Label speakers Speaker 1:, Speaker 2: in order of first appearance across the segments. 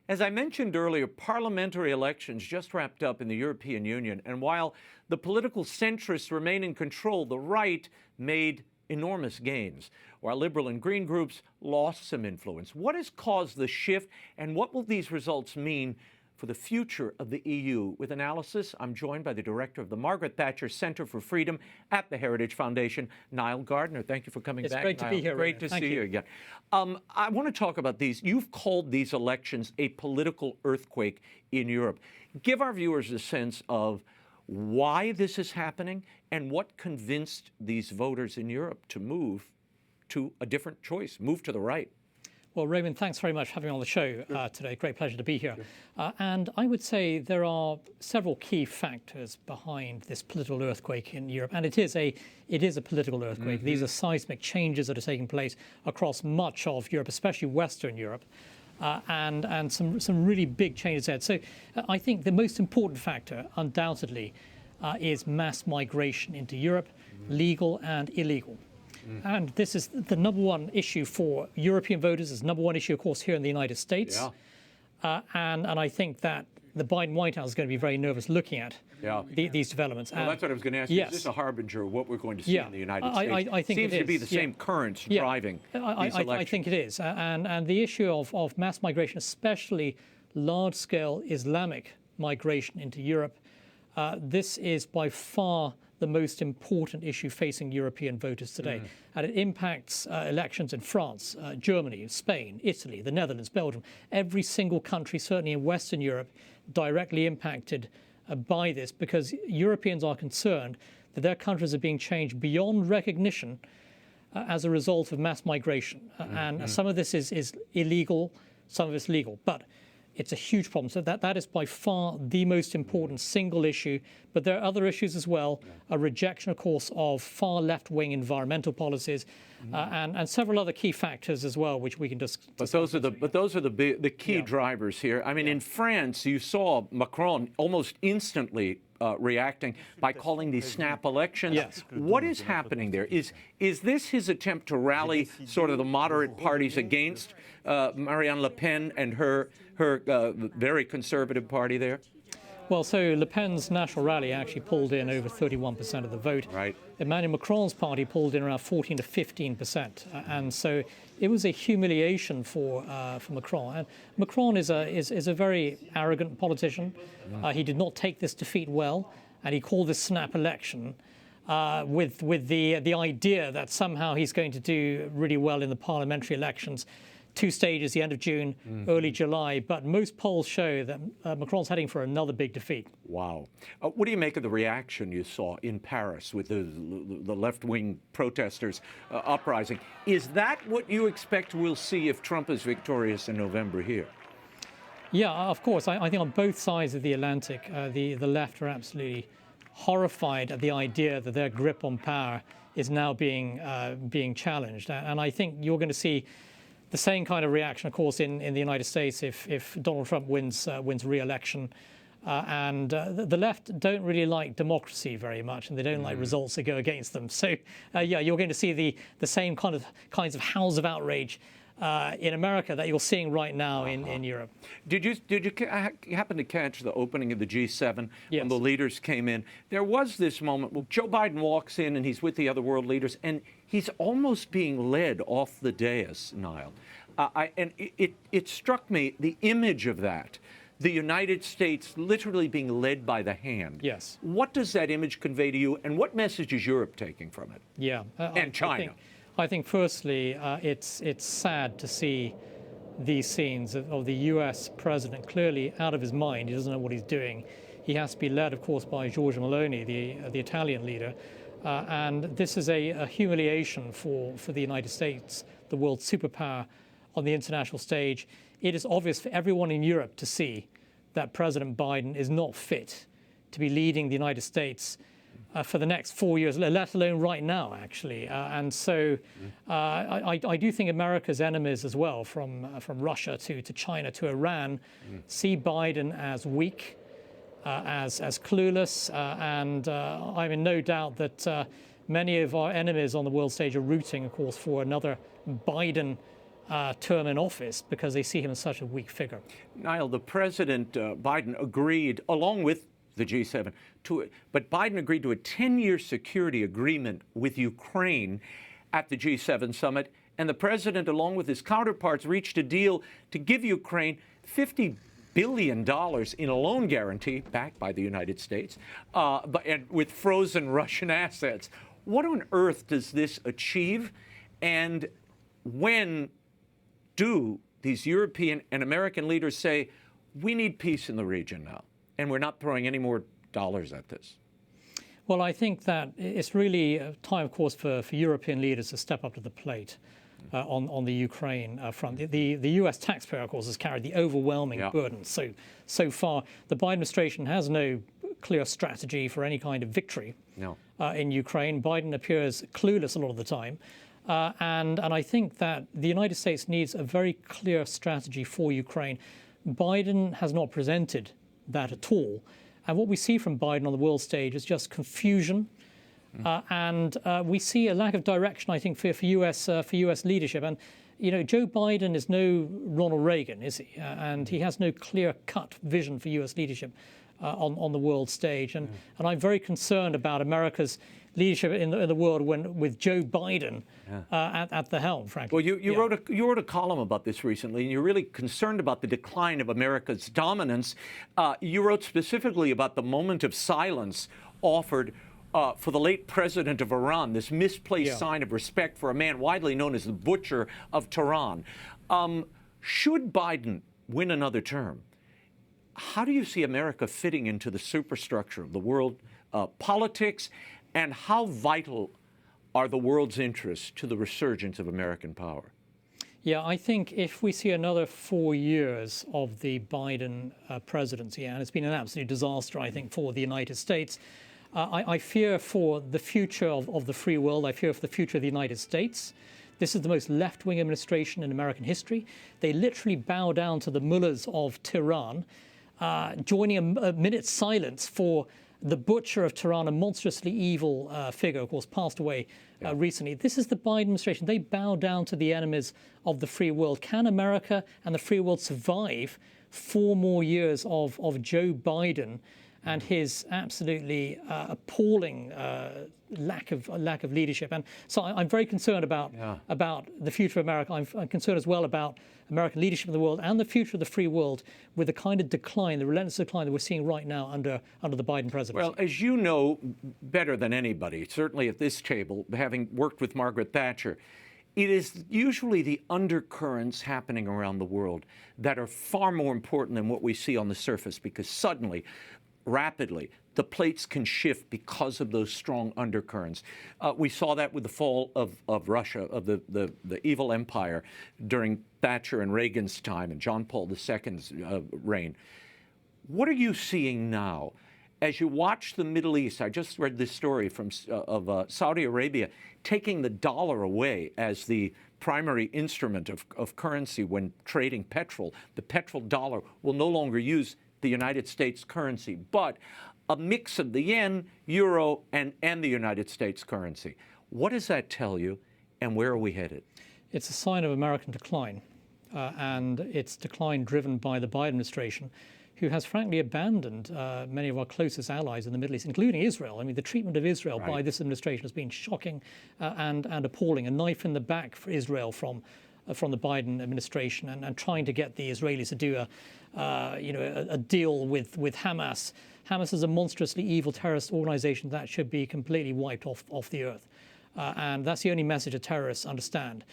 Speaker 1: As I mentioned earlier, parliamentary elections just wrapped up in the European Union, and while the political centrists remain in control, the right made enormous gains, while Liberal and Green groups lost some influence. What has caused the shift, and what will these results mean for the future of the EU? With analysis, I'm joined by the director of the Margaret Thatcher Center for Freedom at the Heritage Foundation, Nile Gardiner. Thank you for coming back.
Speaker 2: It's great to be here.
Speaker 1: Great to see you again. I want to talk about these. You've called these elections a political earthquake in Europe. Give our viewers a sense of why this is happening and what convinced these voters in Europe to move to a different choice, move to the right.
Speaker 2: Well, Raymond, thanks very much for having me on the show today. Great pleasure to be here. And I would say there are several key factors behind this political earthquake in Europe, and it is a political earthquake. These are seismic changes that are taking place across much of Europe, especially Western Europe, and some really big changes ahead. So I think the most important factor, undoubtedly, is mass migration into Europe, legal and illegal. And this is the number one issue for European voters. It's the number one issue, of course, here in the United States. And I think that the Biden White House is going to be very nervous looking at these developments.
Speaker 1: Well, that's what I was going to ask you. Is this a harbinger of what we're going to see in the United States?
Speaker 2: I think
Speaker 1: it seems to be the same currents driving these elections.
Speaker 2: I think it is. And the issue of mass migration, especially large-scale Islamic migration into Europe, this is by far the most important issue facing European voters today. And it impacts elections in France, Germany, Spain, Italy, the Netherlands, Belgium. Every single country, certainly in Western Europe, directly impacted by this, because Europeans are concerned that their countries are being changed beyond recognition as a result of mass migration. And some of this is illegal, some of it's legal. But it's a huge problem. So that is by far the most important single issue. But there are other issues as well. A rejection, of course, of far left-wing environmental policies, and several other key factors as well, which we can discuss.
Speaker 1: But those are the key drivers here. I mean, in France, you saw Macron almost instantly reacting by calling these snap elections.
Speaker 2: Yes.
Speaker 1: What is happening there? Is this his attempt to rally sort of the moderate parties against Marine Le Pen and her very conservative party there?
Speaker 2: Well, so Le Pen's National Rally actually pulled in over 31% of the vote.
Speaker 1: Right.
Speaker 2: Emmanuel Macron's party pulled in around 14 to 15%, and so it was a humiliation for Macron. And Macron is a very arrogant politician. He did not take this defeat well, and he called this snap election with the idea that somehow he's going to do really well in the parliamentary elections. 2 stages, the end of June, early July. But most polls show that Macron's heading for another big defeat.
Speaker 1: Wow. What do you make of the reaction you saw in Paris with the left-wing protesters uprising? Is that what you expect we'll see if Trump is victorious in November here?
Speaker 2: Yeah, of course. I think on both sides of the Atlantic, the left are absolutely horrified at the idea that their grip on power is now being challenged. And I think you're going to see the same kind of reaction, of course, in the United States if Donald Trump wins re-election. And the left don't really like democracy very much, and they don't like results that go against them. So, you're going to see the same kinds of howls of outrage in America that you're seeing right now in Europe.
Speaker 1: Did you happen to catch the opening of the G7 when the leaders came in? There was this moment where Joe Biden walks in and he's with the other world leaders, and he's almost being led off the dais, Niall. And it struck me, the image of that, the United States literally being led by the hand.
Speaker 2: Yes.
Speaker 1: What does that image convey to you, and what message is Europe taking from it?
Speaker 2: Yeah.
Speaker 1: And China.
Speaker 2: I think firstly, it's sad to see these scenes of the U.S. president clearly out of his mind. He doesn't know what he's doing. He has to be led, of course, by Giorgia Meloni, the Italian leader. And this is a humiliation for the United States, the world superpower on the international stage. It is obvious for everyone in Europe to see that President Biden is not fit to be leading the United States for the next 4 years, let alone right now, actually. And so I do think America's enemies as well, from Russia to China to Iran, see Biden as weak, as clueless. And I'm in no doubt that many of our enemies on the world stage are rooting, of course, for another Biden term in office because they see him as such a weak figure.
Speaker 1: Niall, the President Biden agreed, along with the G7, but Biden agreed to a 10-year security agreement with Ukraine at the G7 summit, and the president, along with his counterparts, reached a deal to give Ukraine $50 billion in a loan guarantee backed by the United States, and with frozen Russian assets. What on earth does this achieve? And when do these European and American leaders say, we need peace in the region now, and we're not throwing any more dollars at this?
Speaker 2: Well, I think that it's really time, of course, for European leaders to step up to the plate on the Ukraine front. The U.S. taxpayer, of course, has carried the overwhelming burden. So far, the Biden administration has no clear strategy for any kind of victory in Ukraine. Biden appears clueless a lot of the time. And I think that the United States needs a very clear strategy for Ukraine. Biden has not presented that at all. And what we see from Biden on the world stage is just confusion. And we see a lack of direction, I think, for U.S. leadership. And, you know, Joe Biden is no Ronald Reagan, is he? And he has no clear-cut vision for U.S. leadership on the world stage. And I'm very concerned about America's leadership in the world with Joe Biden at the helm, frankly.
Speaker 1: Well, you wrote a column about this recently, and you're really concerned about the decline of America's dominance. You wrote specifically about the moment of silence offered for the late president of Iran, this misplaced sign of respect for a man widely known as the Butcher of Tehran. Should Biden win another term, how do you see America fitting into the superstructure of the world politics, and how vital are the world's interests to the resurgence of American power?
Speaker 2: Yeah, I think if we see another 4 years of the Biden presidency, and it's been an absolute disaster, I think, for the United States, I fear for the future of the free world. I fear for the future of the United States. This is the most left-wing administration in American history. They literally bow down to the mullahs of Tehran, joining a minute's silence for the Butcher of Tehran, a monstrously evil figure, of course, passed away recently. This is the Biden administration. They bow down to the enemies of the free world. Can America and the free world survive 4 more years of Joe Biden and his absolutely appalling lack of leadership? And so I'm very concerned about the future of America. I'm concerned as well about American leadership in the world and the future of the free world with the kind of decline, the relentless decline that we're seeing right now under the Biden presidency.
Speaker 1: Well, as you know better than anybody, certainly at this table, having worked with Margaret Thatcher, it is usually the undercurrents happening around the world that are far more important than what we see on the surface, because suddenly, rapidly, the plates can shift because of those strong undercurrents. We saw that with the fall of Russia, of the evil empire during Thatcher and Reagan's time and John Paul II's reign. What are you seeing now as you watch the Middle East? I just read this story of Saudi Arabia taking the dollar away as the primary instrument of currency when trading petrol. The petrol dollar will no longer use the United States currency, but a mix of the yen, euro, and the United States currency. What does that tell you, and where are we headed?
Speaker 2: It's a sign of American decline, and it's decline driven by the Biden administration, who has frankly abandoned many of our closest allies in the Middle East, including Israel. I mean, the treatment of Israel by this administration has been shocking and appalling. A knife in the back for Israel from the Biden administration, and trying to get the Israelis to do a deal with Hamas. Hamas is a monstrously evil terrorist organization that should be completely wiped off the earth. And that's the only message that terrorists understand.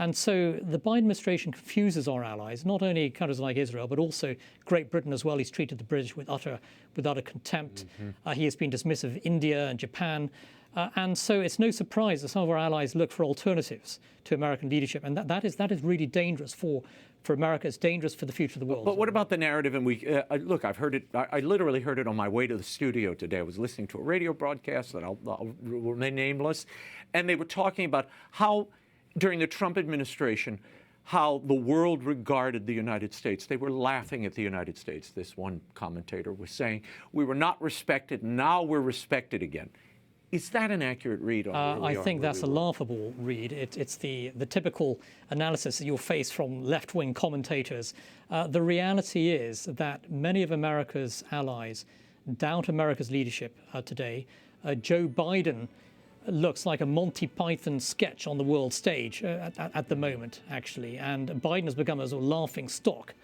Speaker 2: And so the Biden administration confuses our allies, not only countries like Israel, but also Great Britain as well. He's treated the British with utter contempt. He has been dismissive of India and Japan. And so it's no surprise that some of our allies look for alternatives to American leadership. And that is really dangerous for America. It's dangerous for the future of the world.
Speaker 1: But what about the narrative? And look, I've heard it. I literally heard it on my way to the studio today. I was listening to a radio broadcast that I'll remain nameless. And they were talking about how, during the Trump administration, how the world regarded the United States. They were laughing at the United States. This one commentator was saying, we were not respected. Now we're respected again. Is that an accurate read on where we
Speaker 2: I
Speaker 1: are,
Speaker 2: think
Speaker 1: where
Speaker 2: that's
Speaker 1: we
Speaker 2: a
Speaker 1: were?
Speaker 2: laughable read. It's the typical analysis that you'll face from left-wing commentators. The reality is that many of America's allies doubt America's leadership today. Joe Biden looks like a Monty Python sketch on the world stage at the moment, actually. And Biden has become a sort of laughing stock.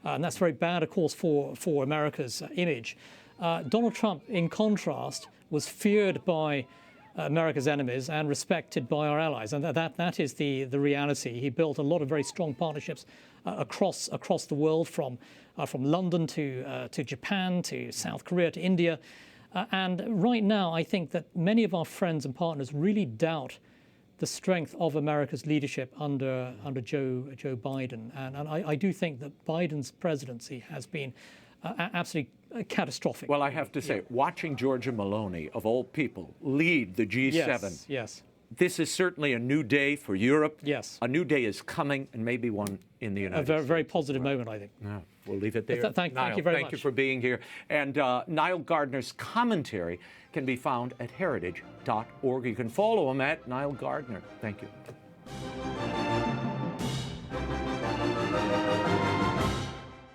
Speaker 2: And that's very bad, of course, for America's image. Donald Trump, in contrast, was feared by America's enemies and respected by our allies. And that is the reality. He built a lot of very strong partnerships across the world, from London to Japan, to South Korea, to India. And right now, I think that many of our friends and partners really doubt the strength of America's leadership under Joe Biden. And I do think that Biden's presidency has been absolutely catastrophic.
Speaker 1: Well, I have to say, watching Giorgia Meloni, of all people, lead the G7,
Speaker 2: Yes.
Speaker 1: this is certainly a new day for Europe.
Speaker 2: Yes.
Speaker 1: A new day is coming, and maybe one in the United States.
Speaker 2: A very positive moment, I think.
Speaker 1: Yeah, we'll leave it there.
Speaker 2: Thank
Speaker 1: Niall,
Speaker 2: you very
Speaker 1: thank you
Speaker 2: much.
Speaker 1: for being here. And Nile Gardiner's commentary can be found at heritage.org. You can follow him at Nile Gardiner. Thank you.